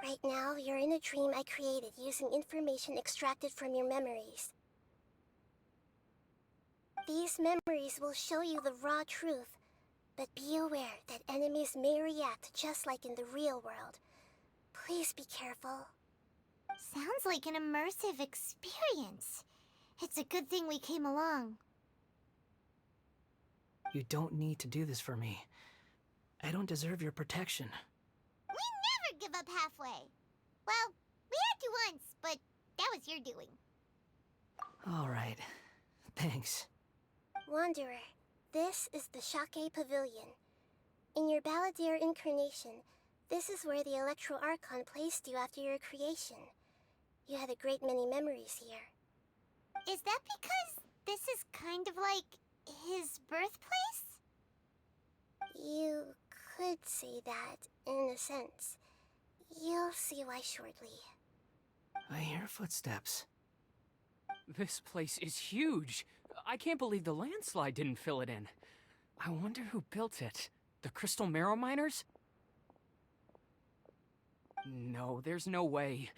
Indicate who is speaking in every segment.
Speaker 1: Right now, you're in a dream I created using information extracted from your memories. These memories will show you the raw truth, but be aware that enemies may react just like in the real world. Please be careful.
Speaker 2: Sounds like an immersive experience. It's a good thing we came along.
Speaker 3: You don't need to do this for me. I don't deserve your protection.
Speaker 2: We never give up halfway. Well, we had to once, but that was your doing.
Speaker 3: All right. Thanks.
Speaker 1: Wanderer, this is the Shake Pavilion. In your Balladeer incarnation, this is where the Electro Archon placed you after your creation. You had a great many memories here.
Speaker 2: Is that because this is kind of like his birthplace?
Speaker 1: You could say that, in a sense. You'll see why shortly.
Speaker 3: I hear footsteps.
Speaker 4: This place is huge. I can't believe the landslide didn't fill it in. I wonder who built it. The Crystal Marrow Miners? No, there's no way.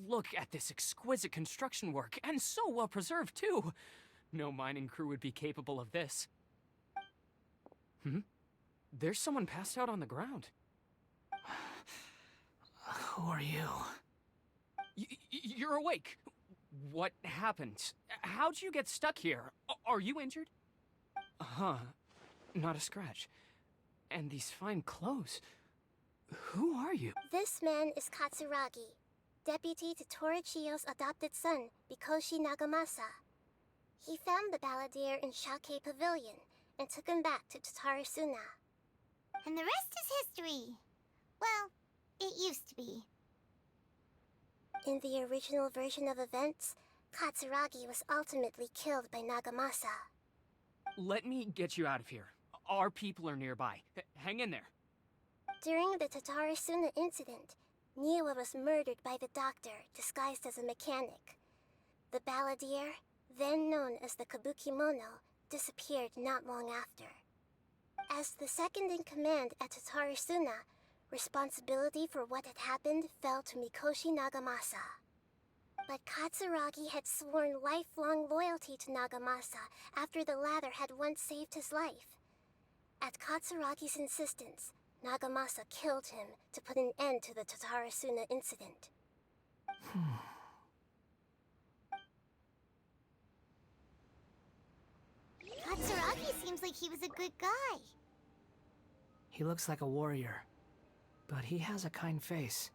Speaker 4: Look at this exquisite construction work, and so well preserved, too. No mining crew would be capable of this. There's someone passed out on the ground.
Speaker 3: Who are you?
Speaker 4: You're awake. What happened? How'd you get stuck here? Are you injured? Huh. Not a scratch. And these fine clothes. Who are you?
Speaker 1: This man is Katsuragi, deputy to Torichiyo's adopted son, Mikoshi Nagamasa. He found the Balladeer in Shake Pavilion and took him back to Tatarasuna.
Speaker 2: And the rest is history. Well, it used to be.
Speaker 1: In the original version of events, Katsuragi was ultimately killed by Nagamasa.
Speaker 4: Let me get you out of here. Our people are nearby. Hang in there.
Speaker 1: During the Tatarasuna incident, Niwa was murdered by the doctor disguised as a mechanic. The Balladeer, then known as the Kabukimono, disappeared not long after. As the second in command at Tatarasuna, responsibility for what had happened fell to Mikoshi Nagamasa. But Katsuragi had sworn lifelong loyalty to Nagamasa after the latter had once saved his life. At Katsuragi's insistence, Nagamasa killed him to put an end to the Tatarasuna incident.
Speaker 2: Katsuragi seems like he was a good guy.
Speaker 3: He looks like a warrior, but he has a kind face.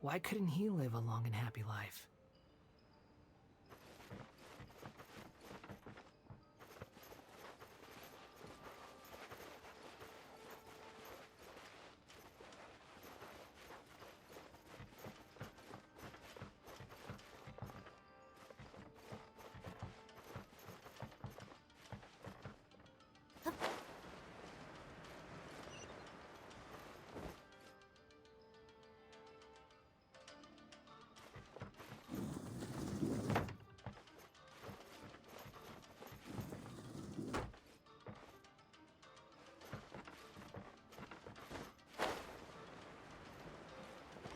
Speaker 3: Why couldn't he live a long and happy life?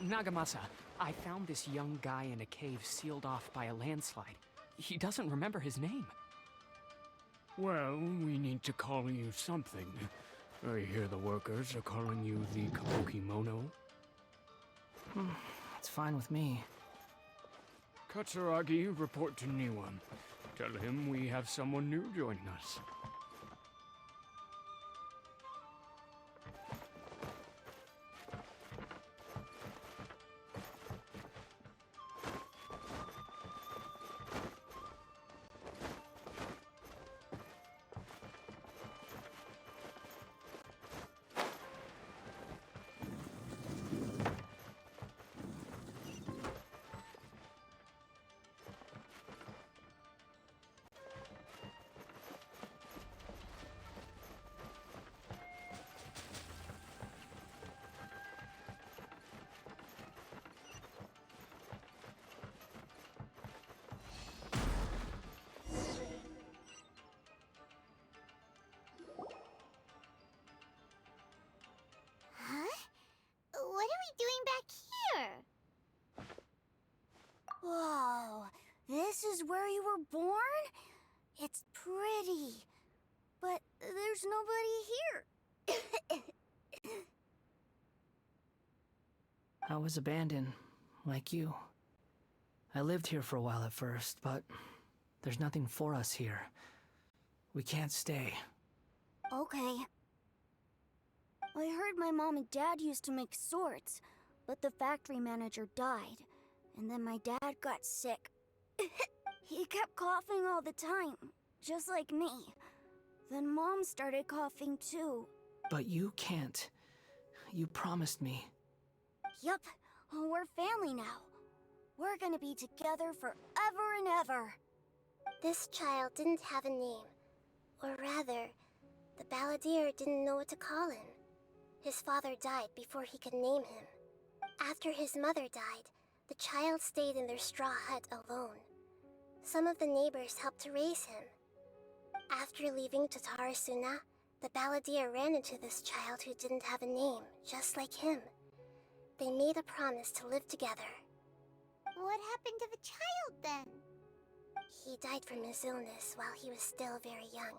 Speaker 4: Nagamasa, I found this young guy in a cave sealed off by a landslide. He doesn't remember his name.
Speaker 5: Well, we need to call you something. I hear the workers are calling you the Kabukimono.
Speaker 3: It's fine with me.
Speaker 5: Katsuragi, report to Niwa. Tell him we have someone new joining us.
Speaker 2: doing back here?
Speaker 6: Whoa, this is where you were born? It's pretty, but there's nobody here.
Speaker 3: I was abandoned, like you. I lived here for a while at first, but there's nothing for us here. We can't stay.
Speaker 6: Okay. I heard my mom and dad used to make swords, but the factory manager died, and then my dad got sick. He kept coughing all the time, just like me. Then Mom started coughing too.
Speaker 3: But you can't. You promised me.
Speaker 6: Yup, we're family now. We're gonna be together forever and ever.
Speaker 1: This child didn't have a name. Or rather, the balladeer didn't know what to call him. His father died before he could name him. After his mother died, the child stayed in their straw hut alone. Some of the neighbors helped to raise him. After leaving Tatarasuna, the balladeer ran into this child who didn't have a name, just like him. They made a promise to live together.
Speaker 2: What happened to the child then?
Speaker 1: He died from his illness while he was still very young.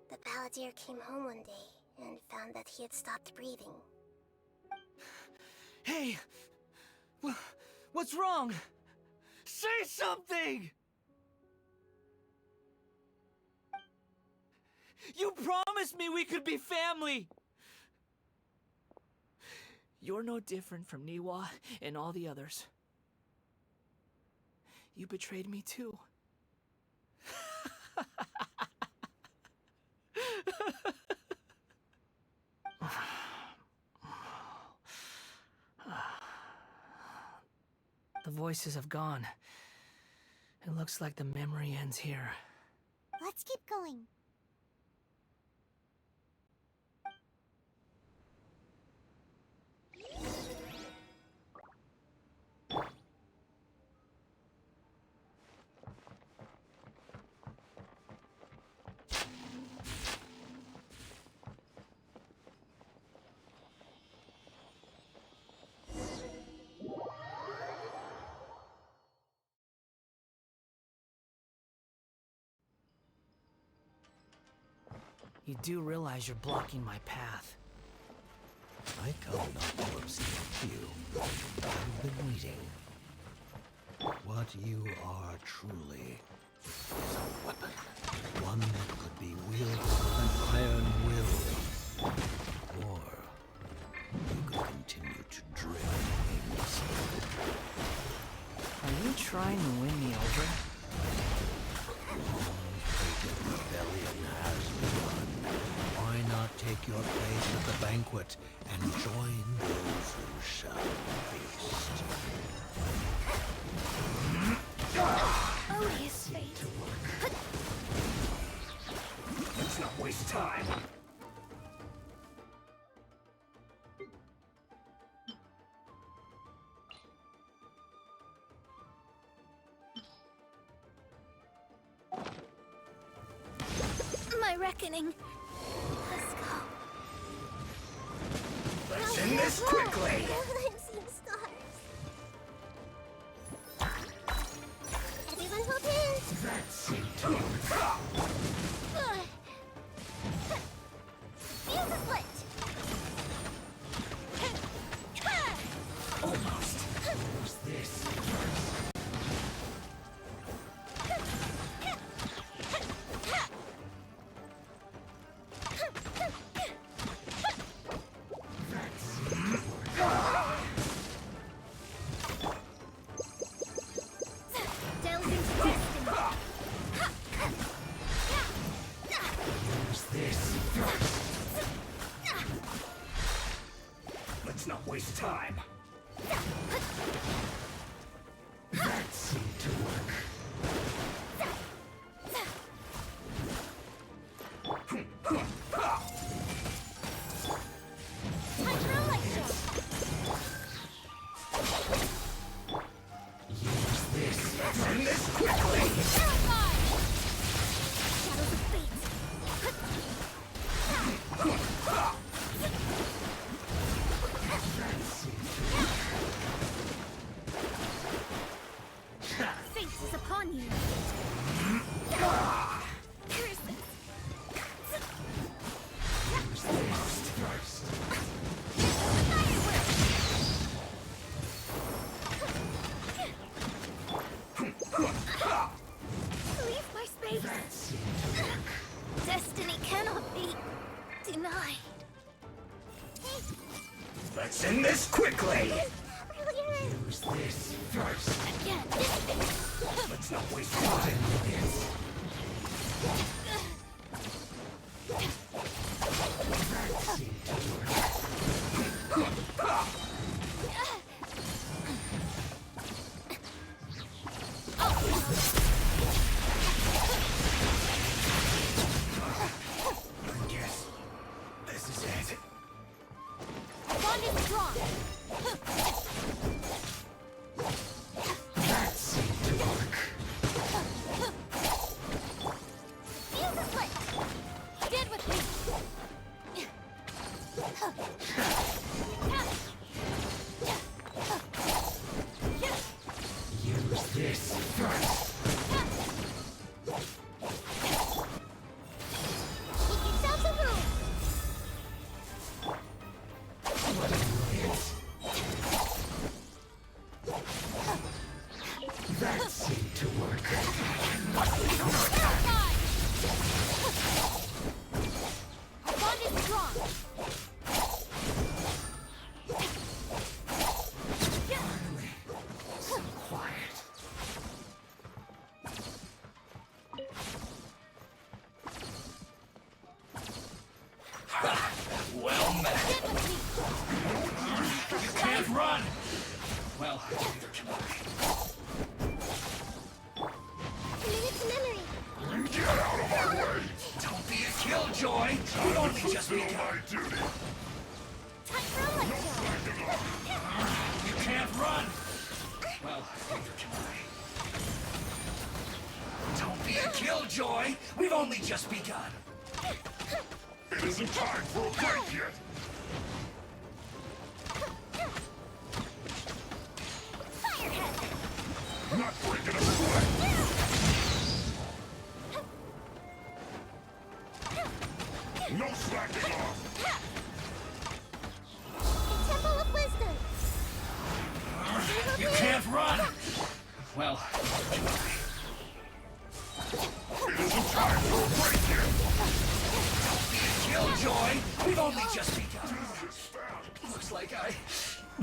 Speaker 1: The balladeer came home one day and found that he had stopped breathing.
Speaker 3: Hey! What's wrong? Say something! You promised me we could be family! You're no different from Niwa and all the others. You betrayed me too. The voices have gone. It looks like the memory ends here.
Speaker 2: Let's keep going.
Speaker 3: You do realize you're blocking my path.
Speaker 7: I come not to obstruct you. I've been waiting. What you are truly is a weapon. One that could be wielded with an iron will. Or you could continue to drift aimlessly.
Speaker 3: Are you trying to win me over?
Speaker 7: Long-fated rebellion has begun. Why not take your place at the banquet and join those who shall feast?
Speaker 6: Odious fate.
Speaker 5: Let's not waste time.
Speaker 6: My reckoning.
Speaker 1: Let's go.
Speaker 5: Let's end this quickly.
Speaker 1: I'm seeing stars. Everyone hold hands.
Speaker 5: That's it.
Speaker 1: Fuse is lit.
Speaker 5: Almost. Who's this?
Speaker 6: Delve into destiny.
Speaker 5: Who's this? Let's not waste time. That seemed to work.
Speaker 6: Time for a light show.
Speaker 5: Use this. Let's end this quickly.
Speaker 6: Terrified! Shadows of fate.
Speaker 5: That's it.
Speaker 7: Quickly! Use this first.
Speaker 6: Again.
Speaker 7: Let's not waste time with this. That seemed to work. I guess this is it.
Speaker 6: Bond is strong.
Speaker 7: That seemed to work.
Speaker 6: Fuse is lit. Get with me.
Speaker 7: Use this first.
Speaker 6: Make yourselves a room.
Speaker 7: What an annoyance. That seemed to work.
Speaker 6: Bond is strong.
Speaker 7: Finally, so quiet. Well met.
Speaker 6: Get with me.
Speaker 7: You can't run! Well, neither can I.
Speaker 1: Commit it to memory.
Speaker 7: Get out of my way! Don't be a killjoy! We've only just begun.
Speaker 6: Time for a lecture.
Speaker 7: You can't run! Well, neither can I. Don't be a killjoy! We've only just begun. It isn't time for a break yet! Not breaking a sweat! No slacking off!
Speaker 1: The Temple of Wisdom.
Speaker 7: You can't run! Well, it isn't time for a break yet! Don't be a killjoy! We've only just begun. Looks like I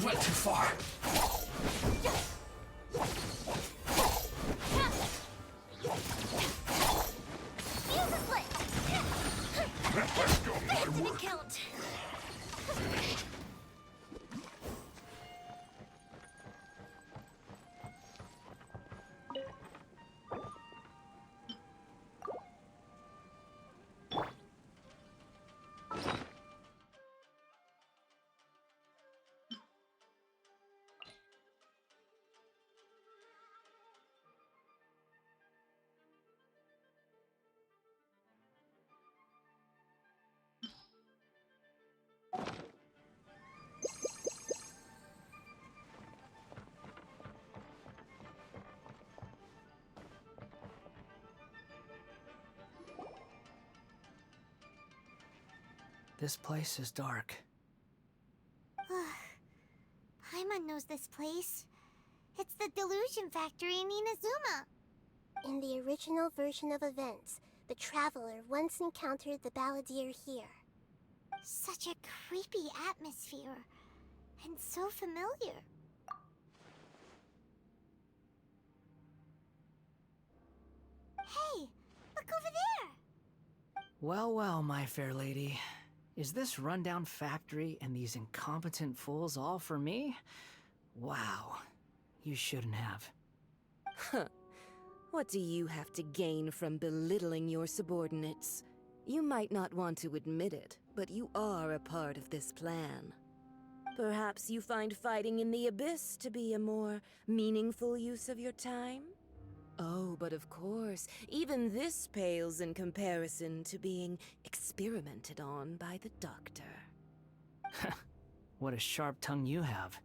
Speaker 7: went too far.
Speaker 6: Fuse is lit.
Speaker 7: Let's go, my
Speaker 6: Didn't
Speaker 7: work.
Speaker 6: count.
Speaker 3: This place is dark.
Speaker 2: Paimon knows this place. It's the Delusion Factory in Inazuma.
Speaker 1: In the original version of events, the Traveler once encountered the Balladeer here.
Speaker 2: Such a creepy atmosphere. And so familiar. Hey, look over there!
Speaker 3: Well, well, my fair lady. Is this rundown factory and these incompetent fools all for me? Wow. You shouldn't have.
Speaker 8: Huh. What do you have to gain from belittling your subordinates? You might not want to admit it, but you are a part of this plan. Perhaps you find fighting in the Abyss to be a more meaningful use of your time? Oh, but of course, even this pales in comparison to being experimented on by the Doctor.
Speaker 3: What a sharp tongue you have.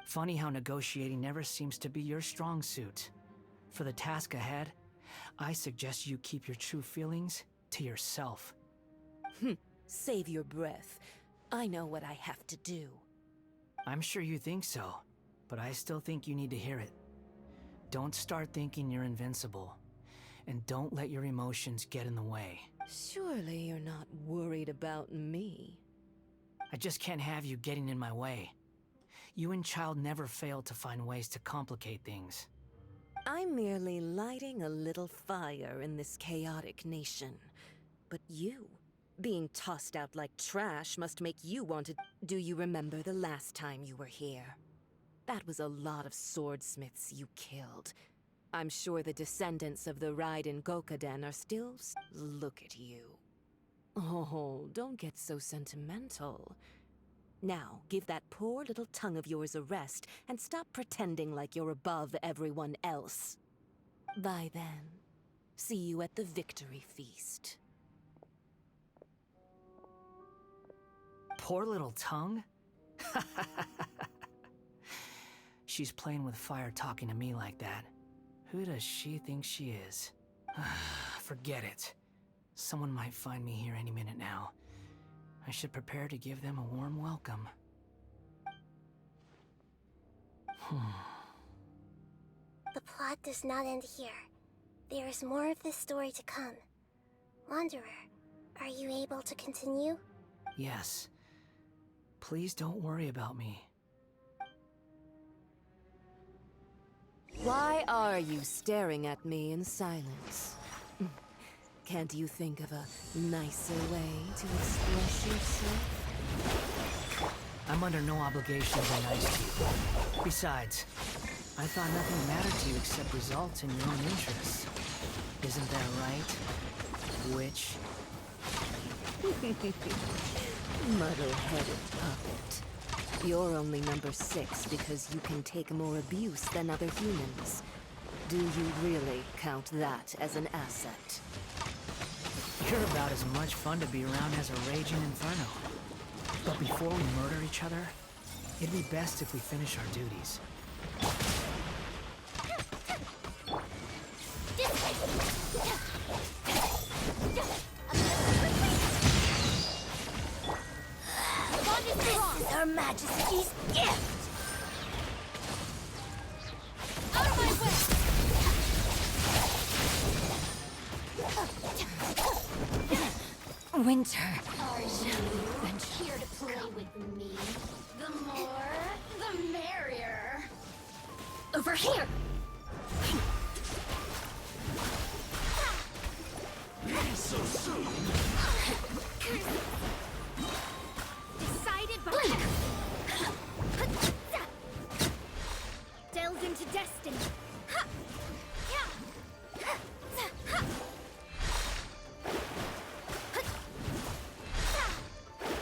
Speaker 3: Funny how negotiating never seems to be your strong suit. For the task ahead, I suggest you keep your true feelings to yourself.
Speaker 8: Save your breath. I know what I have to do.
Speaker 3: I'm sure you think so, but I still think you need to hear it. Don't start thinking you're invincible, and don't let your emotions get in the way.
Speaker 8: Surely you're not worried about me.
Speaker 3: I just can't have you getting in my way. You and Child never fail to find ways to complicate things.
Speaker 8: I'm merely lighting a little fire in this chaotic nation. But you, being tossed out like trash must make you want to... Do you remember the last time you were here? That was a lot of swordsmiths you killed. I'm sure the descendants of the Raiden Gokaden are still... Look at you. Oh, don't get so sentimental. Now, give that poor little tongue of yours a rest and stop pretending like you're above everyone else. Bye then. See you at the victory feast.
Speaker 3: Poor little tongue? She's playing with fire talking to me like that. Who does she think she is? Forget it. Someone might find me here any minute now. I should prepare to give them a warm welcome.
Speaker 1: The plot does not end here. There is more of this story to come. Wanderer, are you able to continue?
Speaker 3: Yes. Please don't worry about me.
Speaker 8: Why are you staring at me in silence? Can't you think of a nicer way to express yourself?
Speaker 3: I'm under no obligation to be nice to you. Besides, I thought nothing mattered to you except results in your own interests. Isn't that right, witch?
Speaker 8: Muddle-headed puppet. You're only number 6 because you can take more abuse than other humans. Do you really count that as an asset?
Speaker 3: You're about as much fun to be around as a raging inferno. But before we murder each other, it'd be best if we finish our duties.
Speaker 6: This is Her Majesty's gift! Out of my way! Winter.
Speaker 9: Are you here to play with me? The more, the merrier.
Speaker 6: Over here!
Speaker 7: So soon!
Speaker 6: Decided by... Delve into destiny.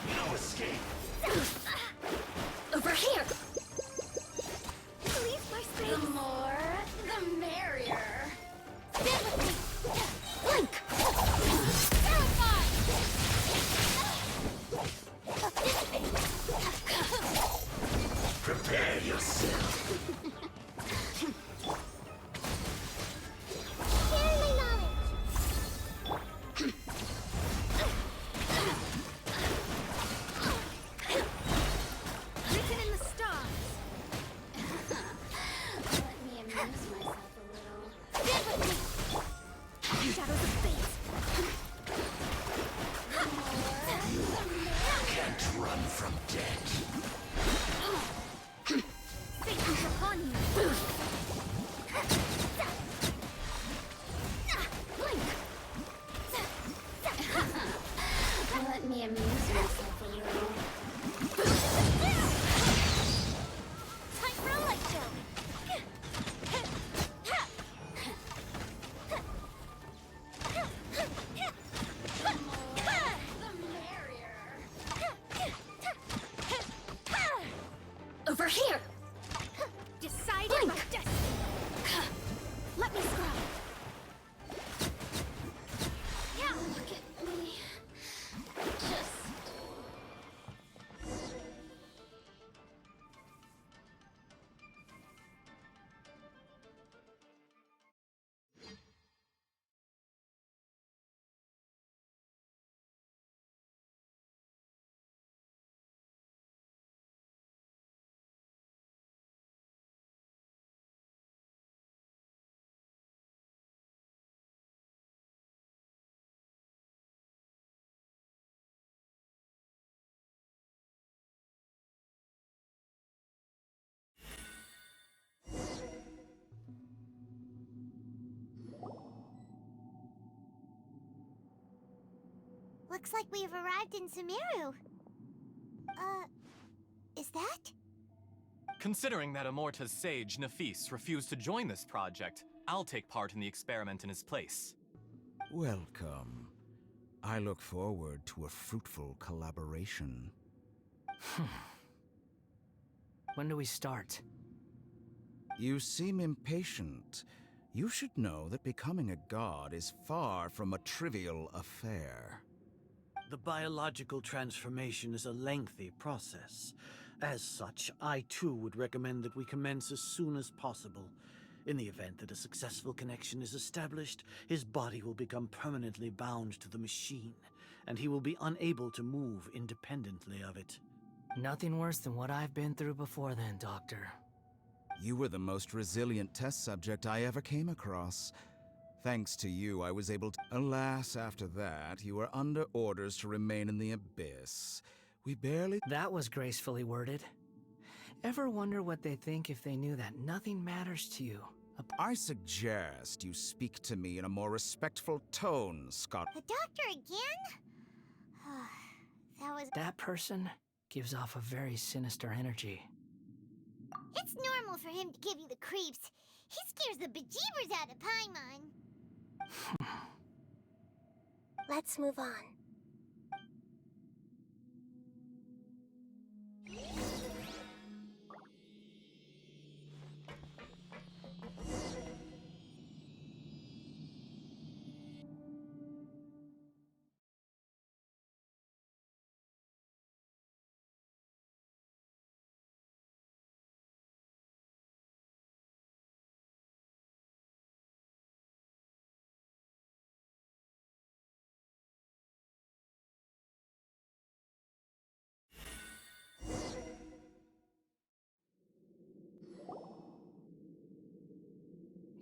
Speaker 7: No escape!
Speaker 6: Over here! Leave my space!
Speaker 9: The more, the merrier.
Speaker 6: Stand with me! Blink!
Speaker 7: Prepare yourself!
Speaker 1: Share my knowledge!
Speaker 6: Written in the stars!
Speaker 9: Let me amuse myself a little.
Speaker 6: Stand with me! Shadows of fate!
Speaker 7: Can't run from death!
Speaker 6: Fate is upon you! Blink!
Speaker 9: Let me amuse myself a little.
Speaker 6: Time for a light show!
Speaker 9: The merrier.
Speaker 6: Over here! Decided by destiny! Let me scrub!
Speaker 9: Look at me. Just
Speaker 2: Looks like we've arrived in Sumeru. Is that?
Speaker 10: Considering that Amorta's sage, Nafis, refused to join this project, I'll take part in the experiment in his place.
Speaker 11: Welcome. I look forward to a fruitful collaboration.
Speaker 3: When do we start?
Speaker 11: You seem impatient. You should know that becoming a god is far from a trivial affair.
Speaker 12: The biological transformation is a lengthy process. As such, I too would recommend that we commence as soon as possible. In the event that a successful connection is established, his body will become permanently bound to the machine, and he will be unable to move independently of it.
Speaker 3: Nothing worse than what I've been through before then, Doctor.
Speaker 11: You were the most resilient test subject I ever came across. Thanks to you, I was able to... Alas, after that, you were under orders to remain in the abyss. We barely...
Speaker 3: That was gracefully worded. Ever wonder what they think if they knew that nothing matters to you?
Speaker 11: I suggest you speak to me in a more respectful tone, Scott.
Speaker 2: The doctor again?
Speaker 3: That person gives off a very sinister energy.
Speaker 2: It's normal for him to give you the creeps. He scares the bejeebers out of Paimon.
Speaker 1: Let's move on.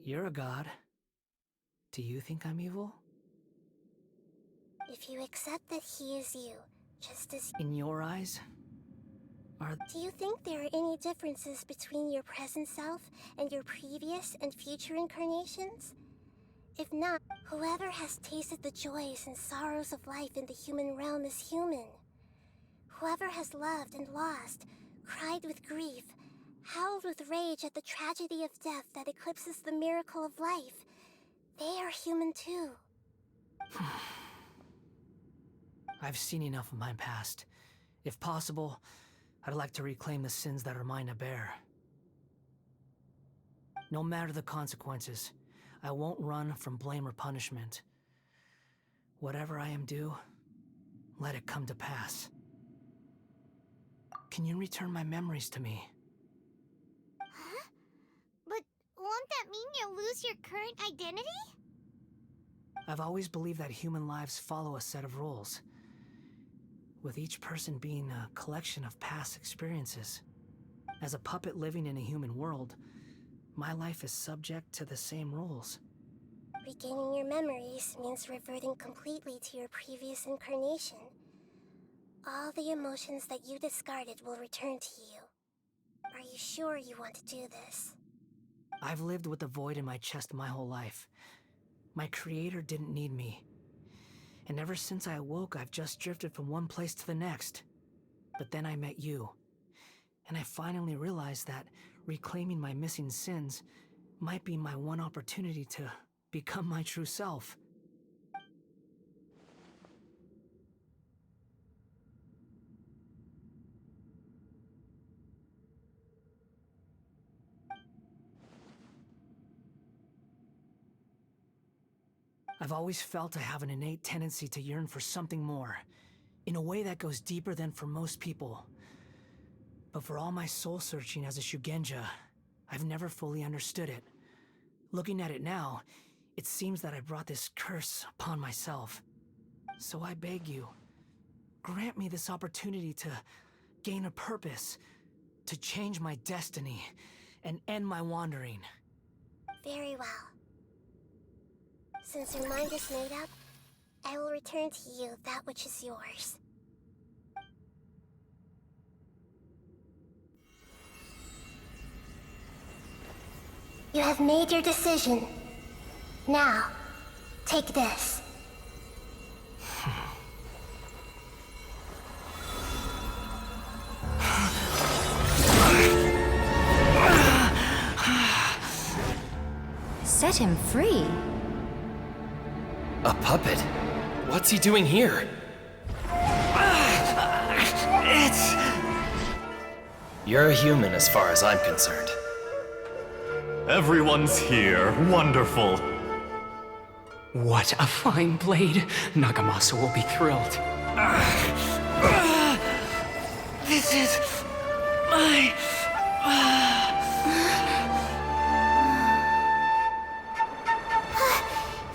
Speaker 3: You're a god. Do you think I'm evil?
Speaker 1: If you accept that he is you, just as...
Speaker 3: In your eyes?
Speaker 1: Do you think there are any differences between your present self and your previous and future incarnations? If not, whoever has tasted the joys and sorrows of life in the human realm is human. Whoever has loved and lost, cried with grief, howled with rage at the tragedy of death that eclipses the miracle of life, they are human too.
Speaker 3: I've seen enough of my past. If possible, I'd like to reclaim the sins that are mine to bear. No matter the consequences, I won't run from blame or punishment. Whatever I am due, let it come to pass. Can you return my memories to me?
Speaker 2: Huh? But won't that mean you'll lose your current identity?
Speaker 3: I've always believed that human lives follow a set of rules, with each person being a collection of past experiences. As a puppet living in a human world, my life is subject to the same rules.
Speaker 1: Regaining your memories means reverting completely to your previous incarnation. All the emotions that you discarded will return to you. Are you sure you want to do this?
Speaker 3: I've lived with a void in my chest my whole life. My creator didn't need me. And ever since I awoke, I've just drifted from one place to the next. But then I met you. And I finally realized that reclaiming my missing sins might be my one opportunity to become my true self. I've always felt I have an innate tendency to yearn for something more, in a way that goes deeper than for most people. But for all my soul-searching as a Shugenja, I've never fully understood it. Looking at it now, it seems that I brought this curse upon myself. So I beg you, grant me this opportunity to gain a purpose, to change my destiny, and end my wandering.
Speaker 1: Very well. Since your mind is made up, I will return to you that which is yours. You have made your decision. Now, take this.
Speaker 9: set him free.
Speaker 13: A puppet? What's he doing here?
Speaker 3: It's...
Speaker 13: You're a human as far as I'm concerned.
Speaker 10: Everyone's here. Wonderful.
Speaker 4: What a fine blade. Nagamasa will be thrilled.
Speaker 3: This is... my...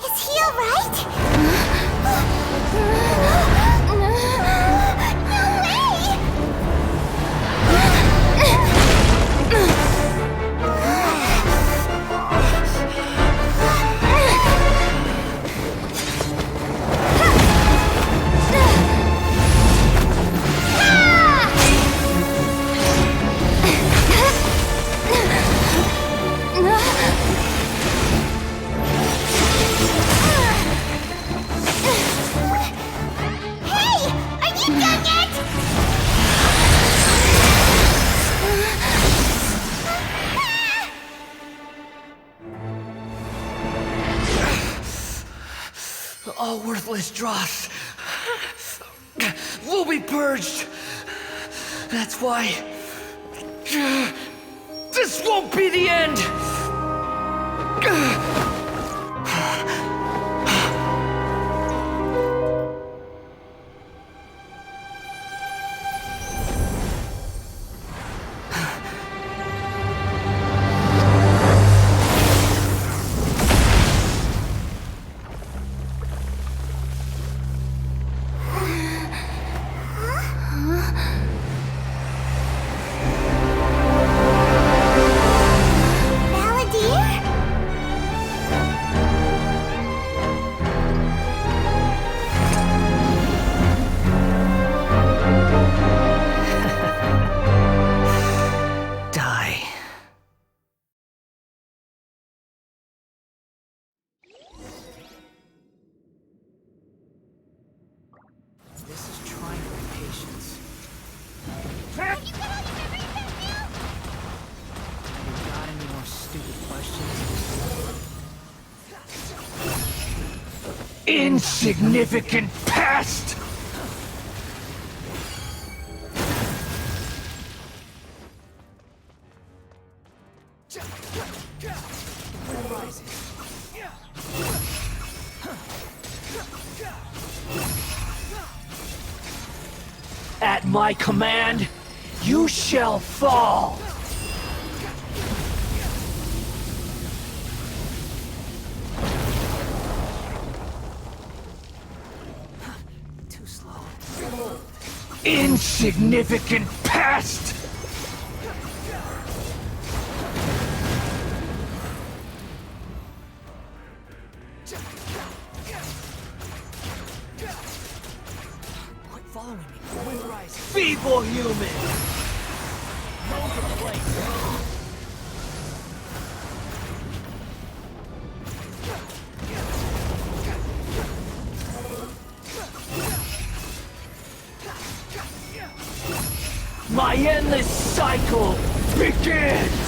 Speaker 2: Is he alright?
Speaker 3: All worthless dross will be purged. That's why this won't be the end. Insignificant pest! At my command, you shall fall! Insignificant pest! Quit following me. Wind rise. Feeble human! No complaint. My endless cycle begins!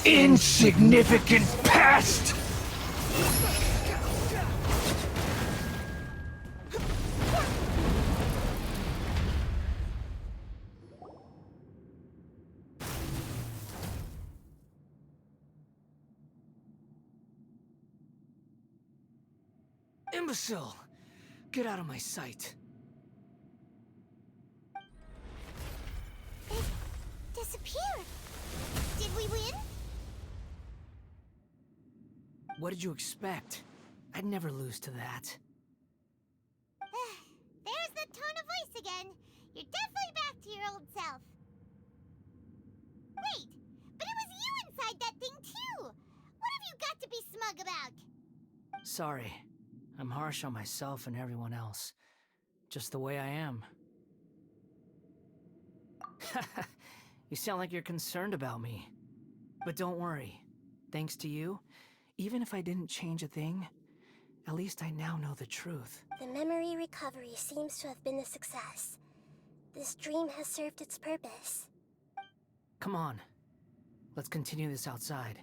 Speaker 3: Insignificant pest! Imbecile! Get out of my sight.
Speaker 2: It disappeared. Did we win?
Speaker 3: What did you expect? I'd never lose to that.
Speaker 2: There's the tone of voice again. You're definitely back to your old self. Wait, but it was you inside that thing too! What have you got to be smug about?
Speaker 3: Sorry. I'm harsh on myself and everyone else. Just the way I am. You sound like you're concerned about me. But don't worry. Thanks to you, even if I didn't change a thing, At least I now know the truth.
Speaker 1: The memory recovery seems to have been a success. This dream has served its purpose.
Speaker 3: Come on. Let's continue this outside.